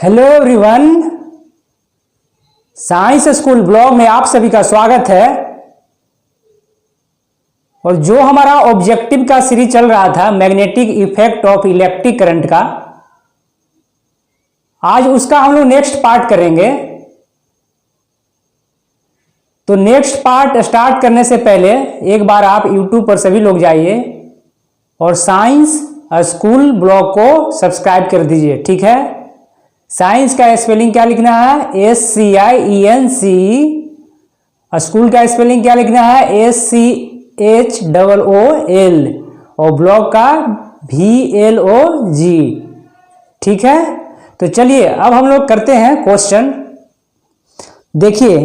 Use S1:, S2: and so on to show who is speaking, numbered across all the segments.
S1: Hello everyone, science school blog में आप सभी का स्वागत है। और जो हमारा ऑब्जेक्टिव का सीरीज चल रहा था magnetic effect of electric current का, आज उसका हम लोग नेक्स्ट पार्ट करेंगे। तो नेक्स्ट पार्ट स्टार्ट करने से पहले एक बार आप YouTube पर सभी लोग जाइए और साइंस स्कूल ब्लॉग को सब्सक्राइब कर दीजिए, ठीक है। साइंस का स्पेलिंग क्या लिखना है? SCIENC। स्कूल का स्पेलिंग क्या लिखना है? SCHOOL। और ब्लॉग का VLOG, ठीक है। तो चलिए अब हम लोग करते हैं क्वेश्चन। देखिए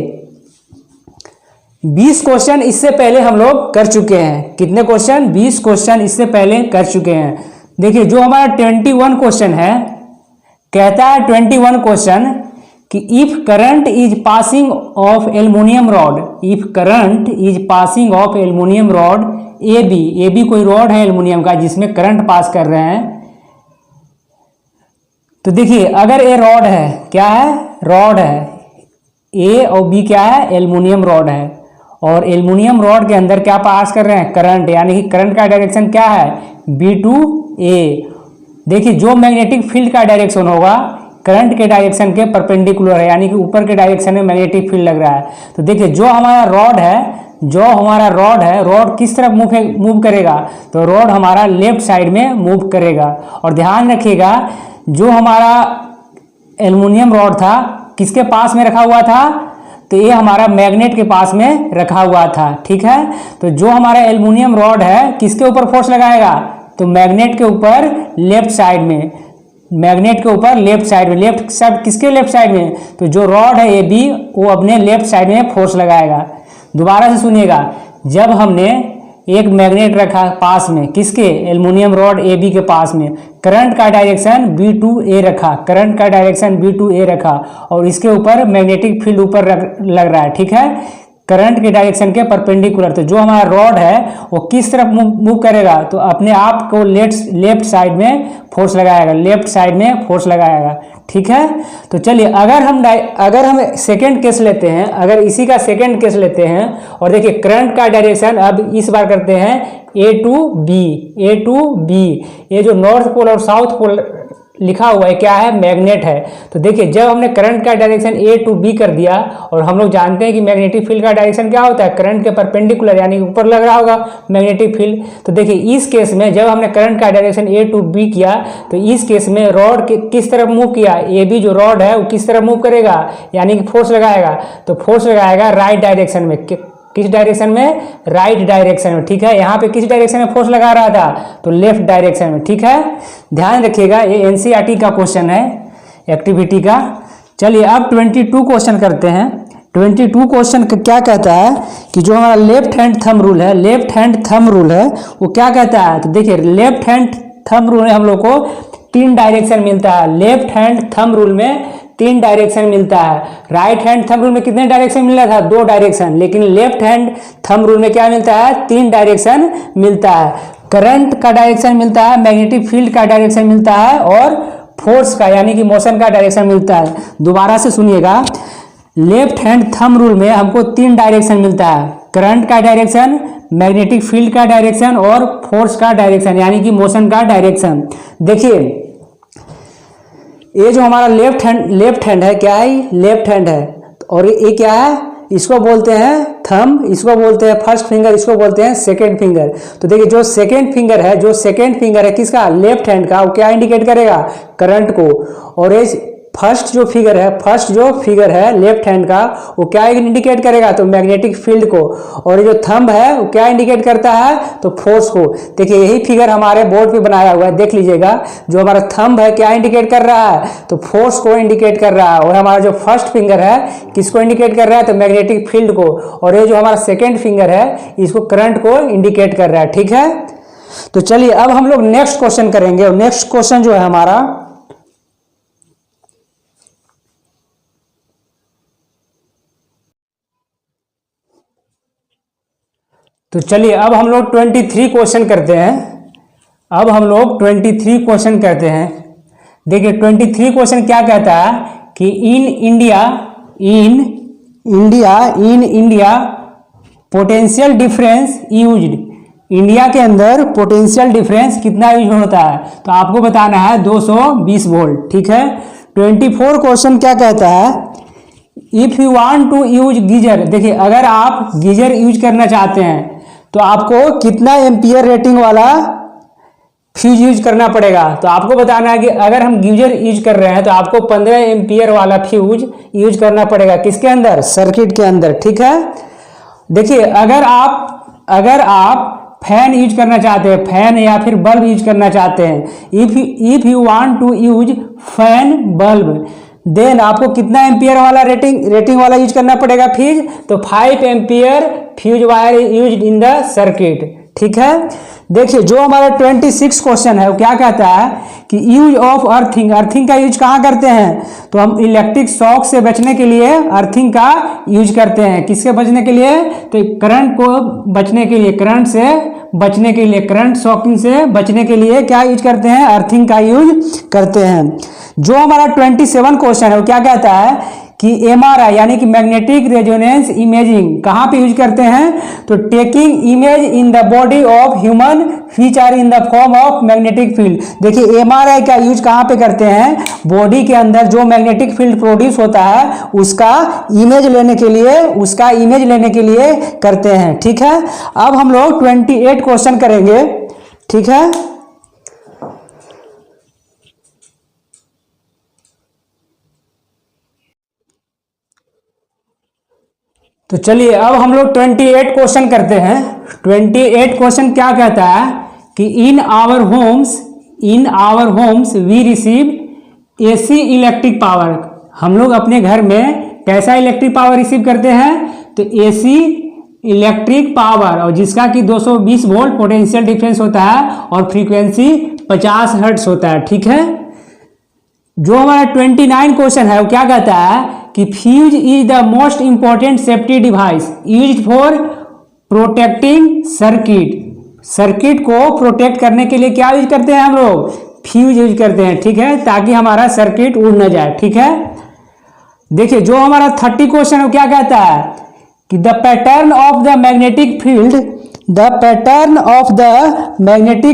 S1: 20 क्वेश्चन इससे पहले हम लोग कर चुके हैं। कितने क्वेश्चन? 20 क्वेश्चन इससे पहले कर चुके हैं। देखिए जो हमारा 21 क्वेश्चन है, कहता है 21 क्वेश्चन कि if current is passing of aluminium rod, if current is passing of aluminium rod A B कोई रॉड है एल्युमिनियम का जिसमें करंट पास कर रहे हैं। तो देखिए अगर ए रॉड है, क्या है? रॉड है। ए और बी क्या है? एल्युमिनियम रॉड है। और एल्युमिनियम रॉड के अंदर क्या पास कर रहे हैं? करंट। यानी कि करंट का डायरेक्शन क्या है? B to A। देखिए जो मैग्नेटिक फील्ड का डायरेक्शन होगा करंट के डायरेक्शन के परपेंडिकुलर है, यानी कि ऊपर के डायरेक्शन में मैग्नेटिक फील्ड लग रहा है। तो देखिए जो हमारा रॉड है, रॉड किस तरफ मूव करेगा? तो रॉड हमारा लेफ्ट साइड में मूव करेगा। और ध्यान रखिएगा जो हमारा एल्युमिनियम रॉड था किसके पास में रखा हुआ था? तो ये हमारा मैग्नेट के पास में रखा हुआ था, ठीक है। तो जो हमारा एल्युमिनियम रॉड है किसके ऊपर फोर्स लगाएगा? तो मैग्नेट के ऊपर लेफ्ट साइड में, मैग्नेट के ऊपर लेफ्ट साइड में। लेफ्ट साइड किसके लेफ्ट साइड में? तो जो रॉड है AB वो अपने लेफ्ट साइड में फोर्स लगाएगा। दोबारा से सुनिएगा, जब हमने एक मैग्नेट रखा पास में, किसके? एल्युमिनियम रॉड AB के पास में, करंट का डायरेक्शन B to A रखा, करंट का डायरेक्शन B to A रखा और इसके ऊपर मैग्नेटिक फील्ड ऊपर लग रहा है, ठीक है, करंट के डायरेक्शन के परपेंडिकुलर। तो जो हमारा रॉड है वो किस तरफ मूव करेगा? तो अपने आप को लेफ्ट साइड में फोर्स लगाएगा, लेफ्ट साइड में फोर्स लगाएगा, ठीक है। तो चलिए अगर हम सेकंड केस लेते हैं, अगर इसी का सेकंड केस लेते हैं और देखिए करंट का डायरेक्शन अब इस बार करते हैं A to B। ये जो नॉर्थ पोल और साउथ पोल लिखा हुआ है क्या है? मैग्नेट है। तो देखिए जब हमने करंट का डायरेक्शन A to B कर दिया, और हम लोग जानते हैं कि मैग्नेटिक फील्ड का डायरेक्शन क्या होता है? करंट के परपेंडिकुलर, यानी ऊपर लग रहा होगा मैग्नेटिक फील्ड। तो देखिए इस केस में जब हमने करंट का डायरेक्शन A to B किया तो इस केस में रॉड किस तरफ मूव किया? AB जो रॉड है वो किस तरफ मूव करेगा? यानी कि फोर्स लगाएगा। तो फोर्स लगाएगा राइट डायरेक्शन में। किस डायरेक्शन में? राइट डायरेक्शन में, ठीक है। यहाँ पे किस डायरेक्शन में फोर्स लगा रहा था? तो लेफ्ट डायरेक्शन में, ठीक है। ध्यान रखिएगा ये NCERT का क्वेश्चन है, एक्टिविटी का। चलिए अब 22 क्वेश्चन करते हैं। 22 क्वेश्चन क्या कहता है कि जो हमारा लेफ्ट हैंड थंब रूल है, लेफ्ट हैंड थंब रूल है वो क्या कहता है? तो देखिए लेफ्ट हैंड थंब रूल में हम लोग को 3 डायरेक्शन मिलता है। लेफ्ट हैंड थंब रूल में 3 डायरेक्शन मिलता है। राइट हैंड थंब रूल में कितने डायरेक्शन मिल रहा था? 2 डायरेक्शन। लेकिन लेफ्ट हैंड थंब रूल में क्या मिलता है? 3 डायरेक्शन मिलता है। करंट का डायरेक्शन मिलता है, मैग्नेटिक फील्ड का डायरेक्शन मिलता है और फोर्स का यानी कि मोशन का डायरेक्शन मिलता है। दोबारा से सुनिएगा, लेफ्ट हैंड थंब रूल में हमको 3 डायरेक्शन मिलता है, करंट का डायरेक्शन, मैग्नेटिक फील्ड का डायरेक्शन और फोर्स का डायरेक्शन यानी कि मोशन का डायरेक्शन। देखिए ये जो हमारा लेफ्ट हैंड है, क्या है? लेफ्ट हैंड है। और ये क्या है? इसको बोलते हैं थंब, इसको बोलते हैं फर्स्ट फिंगर, इसको बोलते हैं सेकंड फिंगर। तो देखिए जो सेकंड फिंगर है किसका? लेफ्ट हैंड का, वो क्या इंडिकेट करेगा? करंट को। और ये फर्स्ट जो फिगर है लेफ्ट हैंड का वो क्या इंडिकेट करेगा? तो मैग्नेटिक फील्ड को। और ये जो थंब है वो क्या इंडिकेट करता है? तो फोर्स को। देखिए यही फिगर हमारे बोर्ड पे बनाया हुआ है, देख लीजिएगा। जो हमारा थंब है क्या इंडिकेट कर रहा है? तो फोर्स को इंडिकेट कर रहा है। और हमारा जो फर्स्ट फिंगर है किसको इंडिकेट कर रहा है? तो मैग्नेटिक फील्ड को। और ये जो हमारा सेकेंड फिंगर है इसको करंट को इंडिकेट कर रहा है, ठीक है। तो चलिए अब हम लोग नेक्स्ट क्वेश्चन करेंगे। और नेक्स्ट क्वेश्चन जो है हमारा, तो चलिए अब हम लोग 23 क्वेश्चन करते हैं। देखिए 23 क्वेश्चन क्या कहता है कि in India potential difference used, India के अंदर पोटेंशियल डिफरेंस कितना यूज होता है, तो आपको बताना है 220 वोल्ट, ठीक है। 24 क्वेश्चन क्या कहता है, if you want to use geyser, देखिए अगर आप गीजर यूज करना चाहते हैं तो आपको कितना एम्पियर रेटिंग वाला फ्यूज यूज करना पड़ेगा, तो आपको बताना है कि अगर हम गीजर यूज कर रहे हैं तो आपको 15 एम्पियर वाला फ्यूज यूज करना पड़ेगा, किसके अंदर, सर्किट के अंदर, ठीक है। देखिए अगर आप फैन यूज करना चाहते हैं, फैन या फिर बल्ब यूज करना चाहते हैं, if you want to use fan bulb, then आपको कितना एम्पियर वाला रेटिंग वाला यूज करना पड़ेगा फ्यूज, तो 5 ampere fuse wire use in the circuit, ठीक है। देखिए जो हमारा 26 क्वेश्चन है वो क्या कहता है कि यूज ऑफ अर्थिंग का यूज कहाँ करते हैं, तो हम इलेक्ट्रिक शॉक से बचने के लिए अर्थिंग का यूज करते हैं, किससे बचने के लिए, तो करंट को बचने के लिए, करंट से बचने के लिए, करंट शॉकिंग से बचने के लिए क्या यूज करते हैं, अर्थिंग का यूज करते हैं। जो हमारा 27 क्वेश्चन है वो क्या कहता है कि MRI यानी कि मैग्नेटिक रेजोनेंस इमेजिंग कहाँ पे यूज करते हैं, तो taking image in the body of human which are in the form of magnetic field. देखिए MRI का यूज कहाँ पे करते हैं, बॉडी के अंदर जो मैग्नेटिक फील्ड प्रोड्यूस होता है उसका इमेज लेने के लिए करते हैं, ठीक है। अब हम लोग 28 क्वेश्चन करेंगे, ठीक है। तो चलिए अब हम लोग 28 क्वेश्चन करते हैं। 28 क्वेश्चन क्या कहता है कि in our homes we receive AC electric power, हम लोग अपने घर में कैसा इलेक्ट्रिक पावर रिसीव करते हैं, तो AC इलेक्ट्रिक पावर, और जिसका कि 220 वोल्ट पोटेंशियल डिफरेंस होता है और फ्रीक्वेंसी 50 हर्ट्ज होता है, ठीक है। जो हमारा 29 क्वेश्चन है वो क्या कहता है कि fuse is the most important safety device used for protecting circuit को प्रोटेक्ट करने के लिए क्या यूज करते हैं, हम लोग फ्यूज यूज करते हैं, ठीक है, ताकि हमारा सर्किट उड़ न जाए, ठीक है। देखिए जो हमारा 30 क्वेश्चन है वो क्या कहता है कि the pattern of the magnetic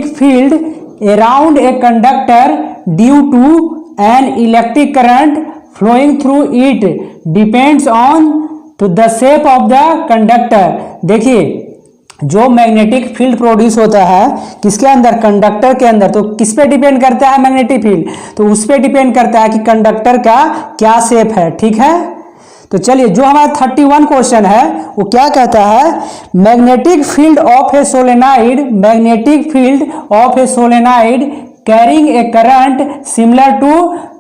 S1: field around a conductor due to an electric current flowing through it depends on to the shape of the conductor। देखिए जो मैग्नेटिक फील्ड प्रोड्यूस होता है किसके अंदर, कंडक्टर के अंदर, तो किस पे डिपेंड करता है मैग्नेटिक फील्ड, तो उस पे डिपेंड करता है कि कंडक्टर का क्या शेप है, ठीक है। तो चलिए जो हमारा 31 क्वेश्चन है वो क्या कहता है, magnetic field of a solenoid carrying a current similar to,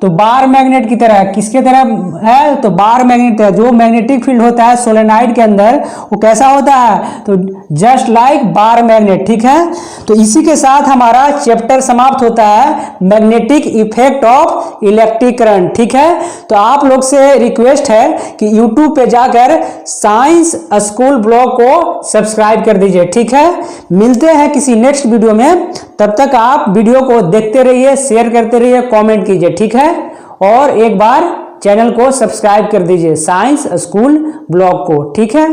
S1: तो बार मैग्नेट की तरह, किसके तरह है, तो बार मैग्नेट है। जो मैग्नेटिक फील्ड होता है सोलेनाइड के अंदर वो कैसा होता है, तो जस्ट लाइक बार मैग्नेट, ठीक है। तो इसी के साथ हमारा चैप्टर समाप्त होता है magnetic effect of electric current, ठीक है। तो आप लोग से रिक्वेस्ट है कि यूट्यूब पे जाकर साइंस स्कूल ब्लॉग को सब्सक्राइब कर दीजिए, ठीक है। मिलते हैं किसी नेक्स्ट वीडियो में, तब तक आप वीडियो को देखते रहिए, शेयर करते रहिए, कमेंट कीजिए, ठीक है। और एक बार चैनल को सब्सक्राइब कर दीजिए साइंस स्कूल ब्लॉग को, ठीक है।